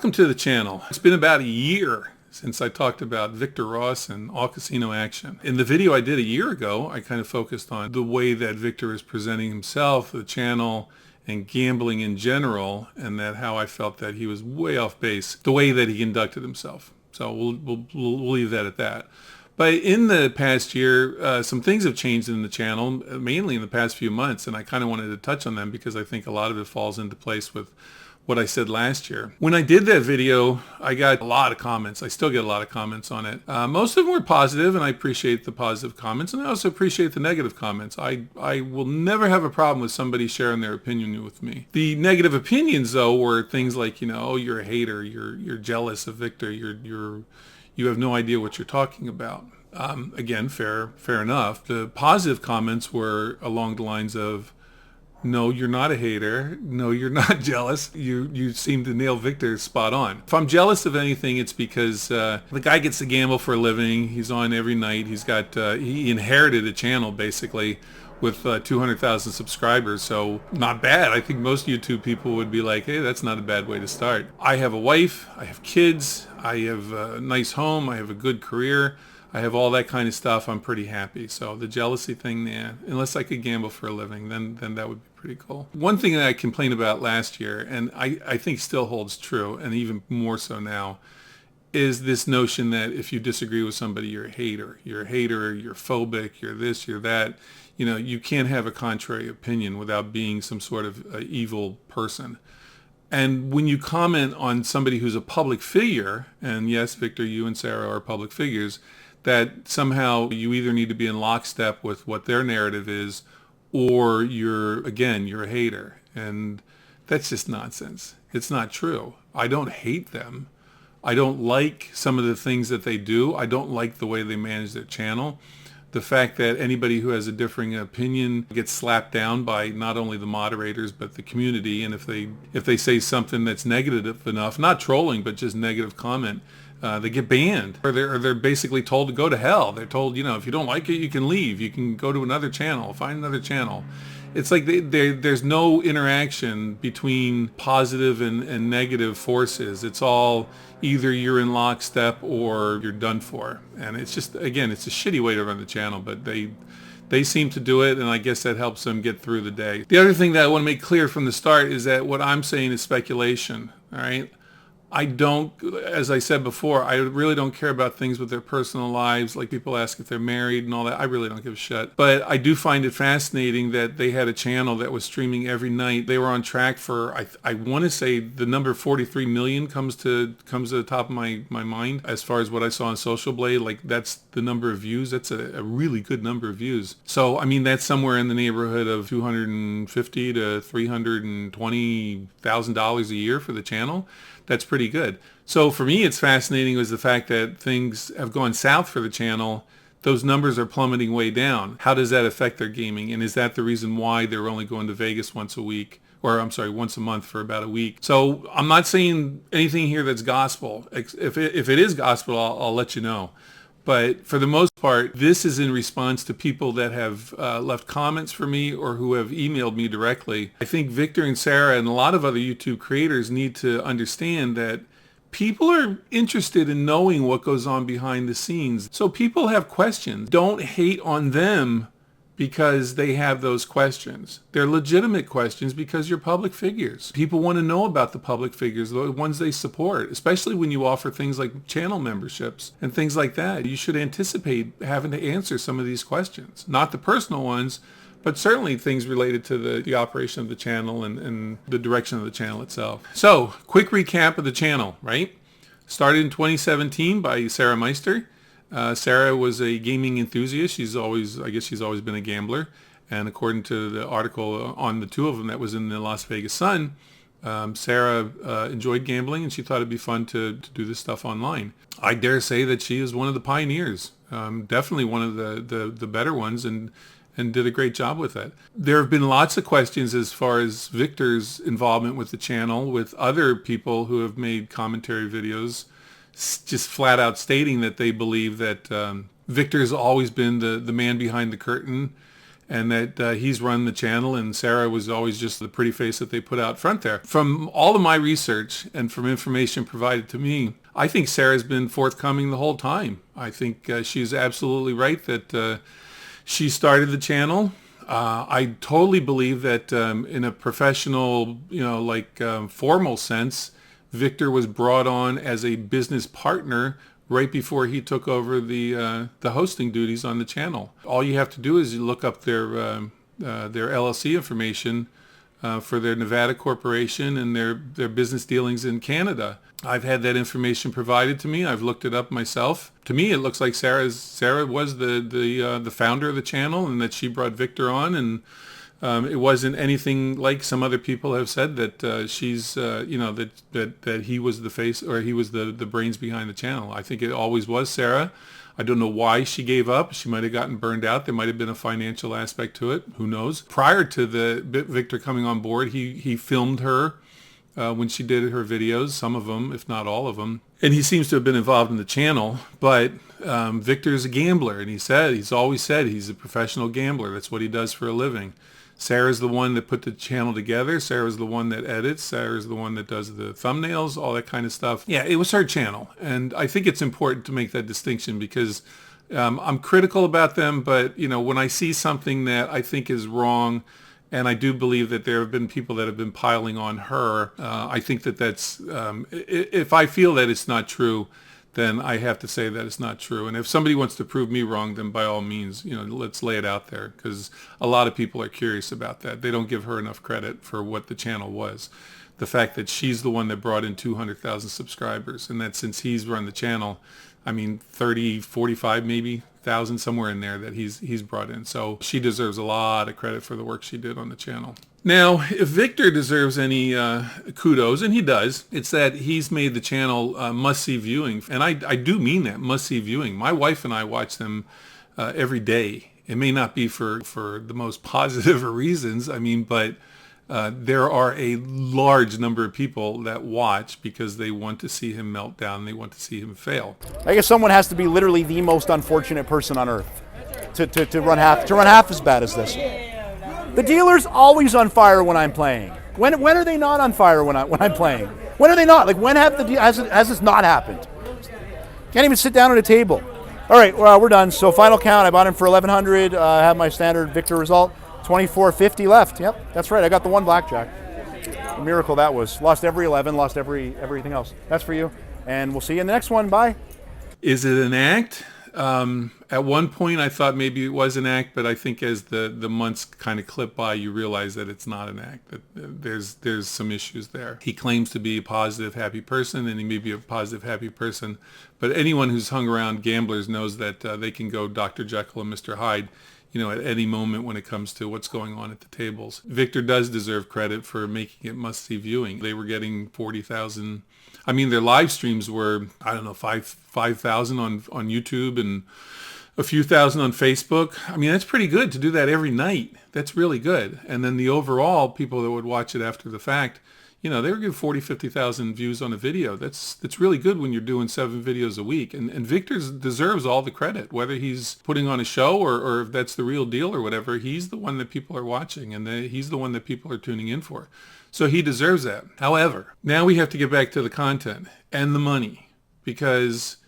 Welcome to the channel. It's been about a year since I talked about Victor Ross and all casino action. In the video I did a year ago, I kind of focused on the way that Victor is presenting himself, the channel, and gambling in general, and that how I felt that he was way off base, the way that he conducted himself. So we'll leave that at that. But in the past year, some things have changed in the channel, mainly in the past few months, and I kind of wanted to touch on them because I think a lot of it falls into place with what I said last year. When I did that video, I got a lot of comments. I still get a lot of comments on it. Most of them were positive, and I appreciate the positive comments, and I also appreciate the negative comments. I will never have a problem with somebody sharing their opinion with me. The negative opinions, though, were things like, oh, you're a hater, you're jealous of Victor, you have no idea what you're talking about. Again, fair enough. The positive comments were along the lines of, no, you're not a hater. No, you're not jealous. You seem to nail Victor spot on. If I'm jealous of anything, it's because the guy gets to gamble for a living. He's on every night. He's got he inherited a channel basically with 200,000 subscribers, so not bad. I think most YouTube people would be like, hey, that's not a bad way to start. I have a wife. I have kids. I have a nice home. I have a good career. I have all that kind of stuff. I'm pretty happy. So the jealousy thing, unless I could gamble for a living, then that would be pretty cool. One thing that I complained about last year, and I think still holds true, and even more so now, is this notion that if you disagree with somebody, you're a hater. You're a hater, you're phobic, you're this, you're that. You can't have a contrary opinion without being some sort of evil person. And when you comment on somebody who's a public figure, and yes, Victor, you and Sarah are public figures, that somehow you either need to be in lockstep with what their narrative is, or you're a hater. And that's just nonsense. It's not true. I don't hate them. I don't like some of the things that they do. I don't like the way they manage their channel. The fact that anybody who has a differing opinion gets slapped down by not only the moderators but the community, and if they say something that's negative enough, not trolling but just negative comment, they get banned, or they're basically told to go to hell. They're told, if you don't like it, you can leave. You can go to another channel, find another channel. It's like there's no interaction between positive and negative forces. It's all either you're in lockstep or you're done for. And it's just, again, it's a shitty way to run the channel, but they seem to do it, and I guess that helps them get through the day. The other thing that I want to make clear from the start is that what I'm saying is speculation, all right? I don't, as I said before, I really don't care about things with their personal lives, like people ask if they're married and all that. I really don't give a shit. But I do find it fascinating that they had a channel that was streaming every night. They were on track for, I want to say the number 43 million comes to the top of my mind as far as what I saw on Social Blade. Like, that's the number of views. That's a really good number of views. So, I mean, that's somewhere in the neighborhood of $250,000 to $320,000 a year for the channel. That's pretty good. So for me, it's fascinating was the fact that things have gone south for the channel. Those numbers are plummeting way down. How does that affect their gaming? And is that the reason why they're only going to Vegas once a week? Or I'm sorry, once a month for about a week. So I'm not saying anything here that's gospel. If it is gospel, I'll let you know. But for the most part, this is in response to people that have left comments for me or who have emailed me directly. I think Victor and Sarah and a lot of other YouTube creators need to understand that people are interested in knowing what goes on behind the scenes. So people have questions. Don't hate on them because they have those questions. They're legitimate questions because you're public figures. People want to know about the public figures, the ones they support, especially when you offer things like channel memberships and things like that. You should anticipate having to answer some of these questions. Not the personal ones, but certainly things related to the operation of the channel and the direction of the channel itself. So, quick recap of the channel, right? Started in 2017 by Sarah Meister. Sarah was a gaming enthusiast. I guess she's always been a gambler. And according to the article on the two of them that was in the Las Vegas Sun, Sarah enjoyed gambling and she thought it'd be fun to do this stuff online. I dare say that she is one of the pioneers, definitely one of the better ones, and did a great job with it. There have been lots of questions as far as Victor's involvement with the channel, with other people who have made commentary videos just flat out stating that they believe that Victor's always been the man behind the curtain and that he's run the channel, and Sarah was always just the pretty face that they put out front there. From all of my research and from information provided to me, I think Sarah's been forthcoming the whole time. I think she's absolutely right that she started the channel. I totally believe that in a professional, formal sense, Victor was brought on as a business partner right before he took over the hosting duties on the channel. All you have to do is you look up their LLC information for their Nevada corporation and their business dealings in Canada. I've had that information provided to me. I've looked it up myself. To me, it looks like Sarah was the founder of the channel, and that she brought Victor on, and it wasn't anything like some other people have said that she's that he was the face, or he was the brains behind the channel. I think it always was Sarah. I don't know why she gave up. She might have gotten burned out. There might have been a financial aspect to it. Who knows? Prior to the Victor coming on board, he filmed her when she did her videos, some of them, if not all of them. And he seems to have been involved in the channel, but Victor's a gambler, and he's always said he's a professional gambler. That's what he does for a living. Sarah's the one that put the channel together. Sarah's the one that edits. Sarah's the one that does the thumbnails, all that kind of stuff. Yeah, it was her channel. And I think it's important to make that distinction because I'm critical about them, but when I see something that I think is wrong, and I do believe that there have been people that have been piling on her, I think that's, if I feel that it's not true, then I have to say that it's not true. And if somebody wants to prove me wrong, then by all means, let's lay it out there, because a lot of people are curious about that. They don't give her enough credit for what the channel was. The fact that she's the one that brought in 200,000 subscribers, and that since he's run the channel, 30, 45 maybe thousand, somewhere in there, that he's brought in. So she deserves a lot of credit for the work she did on the channel. Now, if Victor deserves any kudos, and he does, it's that he's made the channel must-see viewing. And I do mean that, must-see viewing. My wife and I watch them every day. It may not be for the most positive of reasons, but there are a large number of people that watch because they want to see him melt down. They want to see him fail. I guess someone has to be literally the most unfortunate person on earth to run half as bad as this. The dealer's always on fire when I'm playing. When are they not on fire when I'm playing? When are they not? Like, when has this not happened? Can't even sit down at a table. All right, we're done. So final count, I bought him for $1,100. I have my standard Victor result. $24.50 left. Yep, that's right. I got the one blackjack. A miracle that was. Lost every 11, lost everything else. That's for you. And we'll see you in the next one. Bye. Is it an act? At one point I thought maybe it was an act, but I think as the months kind of clip by, you realize that it's not an act, that there's some issues there. He claims to be a positive, happy person, and he may be a positive, happy person, but anyone who's hung around gamblers knows that they can go Dr. Jekyll and Mr. Hyde, at any moment when it comes to what's going on at the tables. Victor does deserve credit for making it must-see viewing. They were getting 40,000. Their live streams were, 5,000 on YouTube and a few thousand on Facebook. That's pretty good to do that every night. That's really good. And then the overall people that would watch it after the fact, they were getting 40, 50,000 views on a video. That's really good when you're doing 7 videos a week. And Victor deserves all the credit, whether he's putting on a show or if that's the real deal or whatever. He's the one that people are watching, and he's the one that people are tuning in for. So he deserves that. However, now we have to get back to the content and the money, because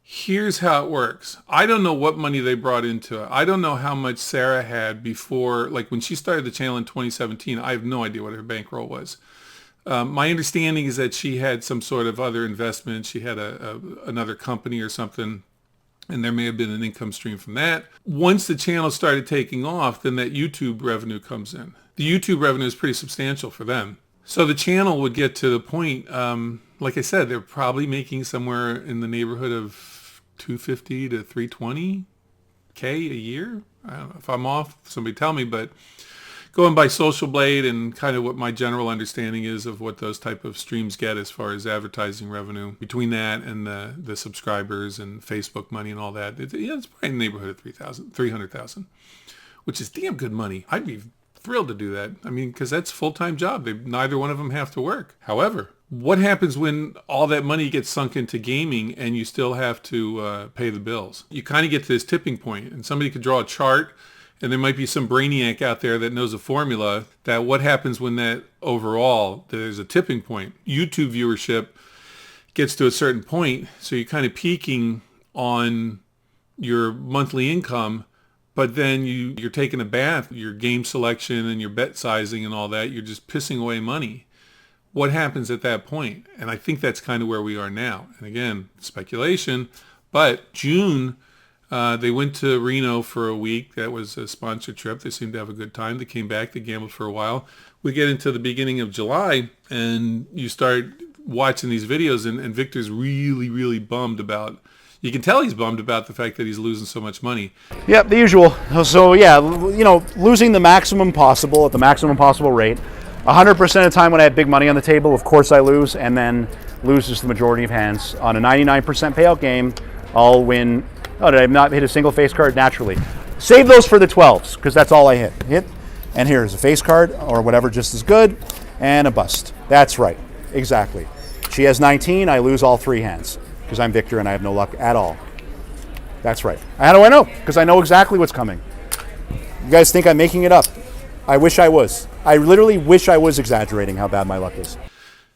here's how it works. I don't know what money they brought into it. I don't know how much Sarah had before, like when she started the channel in 2017. I have no idea what her bankroll was. My understanding is that she had some sort of other investment. She had another company or something, and there may have been an income stream from that. Once the channel started taking off, then that YouTube revenue comes in. The YouTube revenue is pretty substantial for them. So the channel would get to the point, like I said, they're probably making somewhere in the neighborhood of $250 to $320K a year. I don't know if I'm off, somebody tell me, but going by Social Blade and kind of what my general understanding is of what those type of streams get as far as advertising revenue, between that and the subscribers and Facebook money and all that, it's probably in the neighborhood of 300,000, which is damn good money. I'd be thrilled to do that. Because that's a full-time job. Neither one of them have to work. However, what happens when all that money gets sunk into gaming and you still have to pay the bills? You kind of get to this tipping point, and somebody could draw a chart And there might be some brainiac out there that knows a formula that what happens when that overall, there's a tipping point. YouTube viewership gets to a certain point, so you're kind of peaking on your monthly income, but then you're taking a bath, your game selection and your bet sizing and all that, you're just pissing away money. What happens at that point? And I think that's kind of where we are now. And again, speculation, but June, they went to Reno for a week. That was a sponsored trip. They seemed to have a good time. They came back, they gambled for a while. We get into the beginning of July, and you start watching these videos, and Victor's really, really bummed about, you can tell he's bummed about the fact that he's losing so much money. Yep, the usual. So yeah, losing the maximum possible at the maximum possible rate. 100% of the time when I have big money on the table, of course I lose, and then lose just the majority of hands. On a 99% payout game, I'll win. Oh, did I not hit a single face card? Naturally. Save those for the 12s, because that's all I hit. And here's a face card, or whatever, just as good, and a bust. That's right. Exactly. She has 19, I lose all 3 hands, because I'm Victor and I have no luck at all. That's right. How do I know? Because I know exactly what's coming. You guys think I'm making it up? I wish I was. I literally wish I was exaggerating how bad my luck is.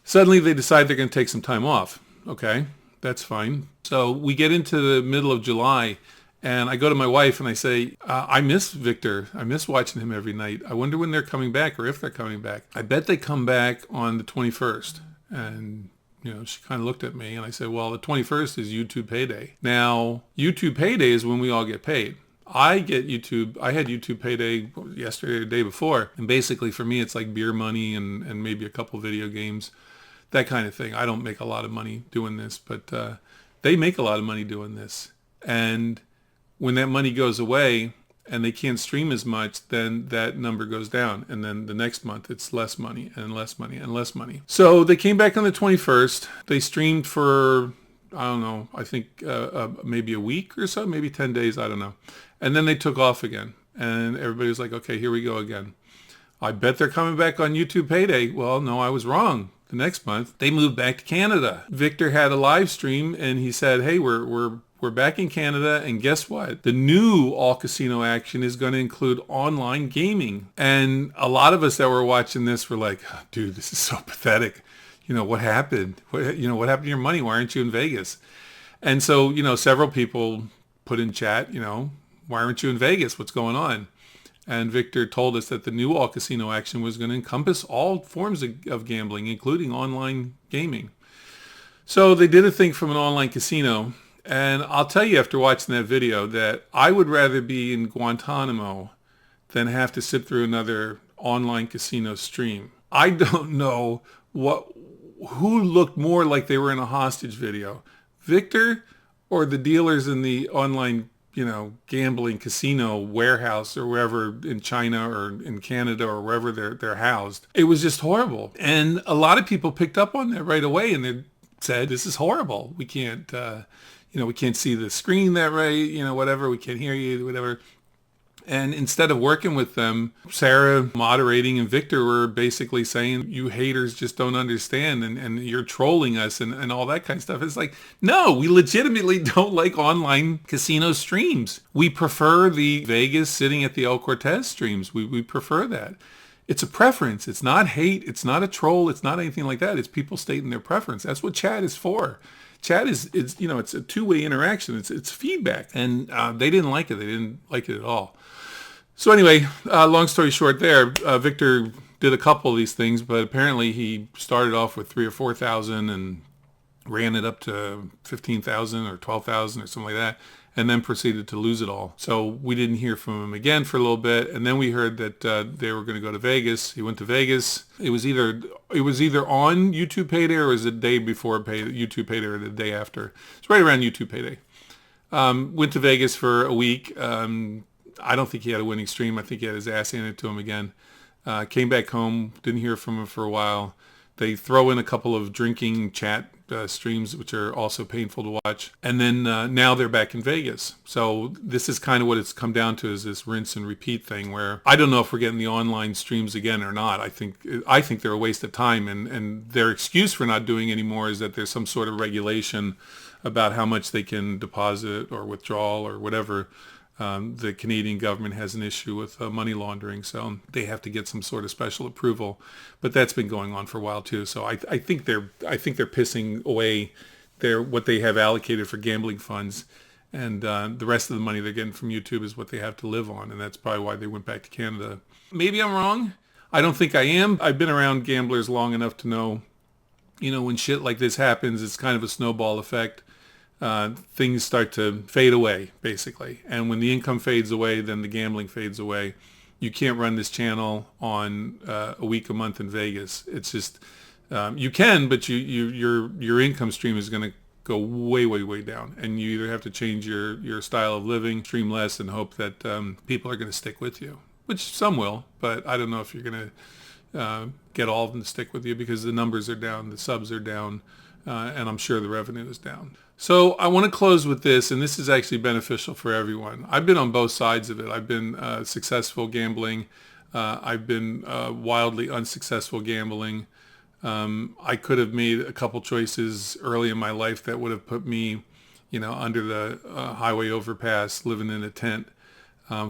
Suddenly they decide they're going to take some time off. Okay, that's fine. So we get into the middle of July, and I go to my wife and I say, I miss Victor. I miss watching him every night. I wonder when they're coming back, or if they're coming back. I bet they come back on the 21st. And she kind of looked at me, and I said, well, the 21st is YouTube payday. Now, YouTube payday is when we all get paid. I had YouTube payday yesterday or the day before, and basically for me it's like beer money and maybe a couple video games, that kind of thing. I don't make a lot of money doing this, but they make a lot of money doing this. And when that money goes away and they can't stream as much, then that number goes down. And then the next month it's less money and less money and less money. So they came back on the 21st. They streamed for, I don't know, I think maybe a week or so, maybe 10 days, I don't know. And then they took off again. And everybody was like, okay, here we go again. I bet they're coming back on YouTube payday. Well, no, I was wrong. The next month, they moved back to Canada. Victor had a live stream, and he said, hey, we're back in Canada, and guess what? The new all casino action is going to include online gaming. And a lot of us that were watching this were like, oh, dude, this is so pathetic. What happened? What happened to your money? Why aren't you in Vegas? And so, several people put in chat, why aren't you in Vegas? What's going on? And Victor told us that the new all casino action was going to encompass all forms of gambling, including online gaming. So they did a thing from an online casino. And I'll tell you after watching that video that I would rather be in Guantanamo than have to sit through another online casino stream. I don't know who looked more like they were in a hostage video, Victor or the dealers in the online gambling casino warehouse or wherever in China or in Canada or wherever they're housed. It was just horrible. And a lot of people picked up on that right away, and they said, this is horrible. We can't, we can't see the screen that right, whatever. We can't hear you, whatever. And instead of working with them, Sarah moderating and Victor were basically saying, you haters just don't understand and you're trolling us and all that kind of stuff. It's like, no, we legitimately don't like online casino streams. We prefer the Vegas sitting at the El Cortez streams. We prefer that. It's a preference. It's not hate. It's not a troll. It's not anything like that. It's people stating their preference. That's what chat is for. Chat is it's a two-way interaction. It's feedback. And they didn't like it. They didn't like it at all. So anyway, long story short there, Victor did a couple of these things, but apparently he started off with 3,000 or 4,000 and ran it up to 15,000 or 12,000 or something like that, and then proceeded to lose it all. So we didn't hear from him again for a little bit, and then we heard that they were going to go to Vegas. He went to Vegas. It was either on YouTube Payday or it was the day before YouTube Payday or the day after. It's right around YouTube Payday. Went to Vegas for a week. I don't think he had a winning stream. I think he had his ass handed to him again. Came back home, didn't hear from him for a while. They throw in a couple of drinking chat streams, which are also painful to watch. And then now they're back in Vegas. So this is kind of what it's come down to, is this rinse and repeat thing where I don't know if we're getting the online streams again or not. I think they're a waste of time. And their excuse for not doing anymore is that there's some sort of regulation about how much they can deposit or withdraw or whatever The Canadian government has an issue with money laundering, so they have to get some sort of special approval. But that's been going on for a while too. So I think they're pissing away what they have allocated for gambling funds, and the rest of the money they're getting from YouTube is what they have to live on, and that's probably why they went back to Canada. Maybe I'm wrong. I don't think I am. I've been around gamblers long enough to know, when shit like this happens, it's kind of a snowball effect. Things start to fade away, basically. And when the income fades away, then the gambling fades away. You can't run this channel on a week, a month in Vegas. It's just, you can, but your income stream is going to go way, way, way down. And you either have to change your style of living, stream less, and hope that people are going to stick with you, which some will, but I don't know if you're going to get all of them to stick with you, because the numbers are down, the subs are down, and I'm sure the revenue is down. So I want to close with this, and this is actually beneficial for everyone. I've been on both sides of it. I've been successful gambling. I've been wildly unsuccessful gambling. I could have made a couple choices early in my life that would have put me, under the highway overpass, living in a tent.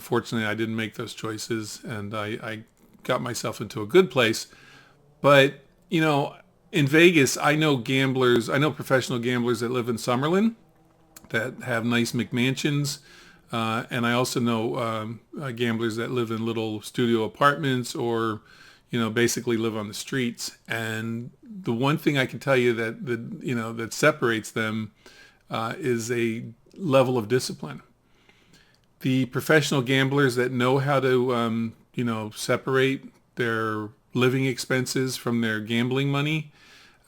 Fortunately, I didn't make those choices, and I got myself into a good place. But, in Vegas, I know professional gamblers that live in Summerlin that have nice McMansions. And I also know gamblers that live in little studio apartments, or, basically live on the streets. And the one thing I can tell you that separates them is a level of discipline. The professional gamblers that know how to, separate their living expenses from their gambling money,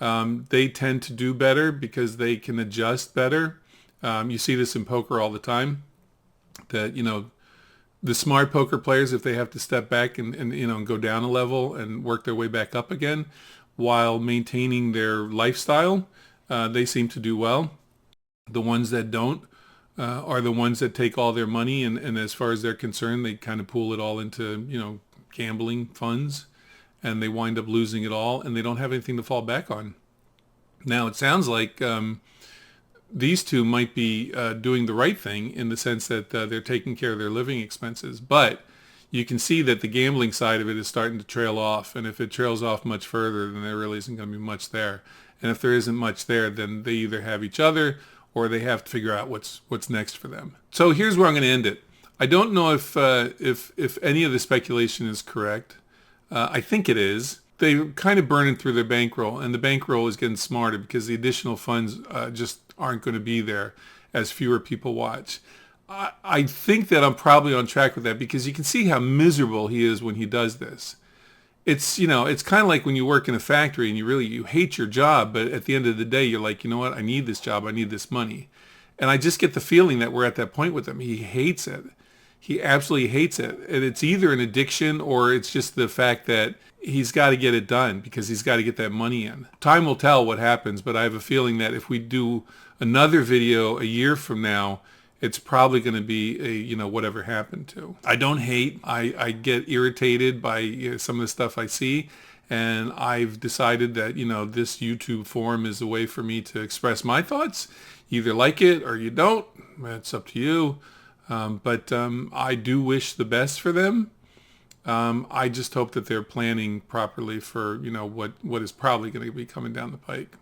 they tend to do better because they can adjust better. You see this in poker all the time, that, the smart poker players, if they have to step back and go down a level and work their way back up again while maintaining their lifestyle, they seem to do well. The ones that don't are the ones that take all their money, and as far as they're concerned, they kind of pool it all into, gambling funds, and they wind up losing it all, and they don't have anything to fall back on. Now, it sounds like these two might be doing the right thing in the sense that they're taking care of their living expenses, but you can see that the gambling side of it is starting to trail off, and if it trails off much further, then there really isn't going to be much there. And if there isn't much there, then they either have each other, or they have to figure out what's next for them. So here's where I'm going to end it. I don't know if any of the speculation is correct. I think it is. They're kind of burning through their bankroll, and the bankroll is getting smarter because the additional funds just aren't going to be there as fewer people watch. I think that I'm probably on track with that, because you can see how miserable he is when he does this. It's, it's kind of like when you work in a factory and you hate your job, but at the end of the day, you're like, you know what, I need this job, I need this money. And I just get the feeling that we're at that point with him. He hates it. He absolutely hates it. And it's either an addiction, or it's just the fact that he's got to get it done because he's got to get that money in. Time will tell what happens, but I have a feeling that if we do another video a year from now, it's probably going to be a, whatever happened to. I don't hate. I get irritated by some of the stuff I see, and I've decided that, this YouTube forum is a way for me to express my thoughts. You either like it or you don't. It's up to you. But I do wish the best for them. I just hope that they're planning properly for, what is probably going to be coming down the pike.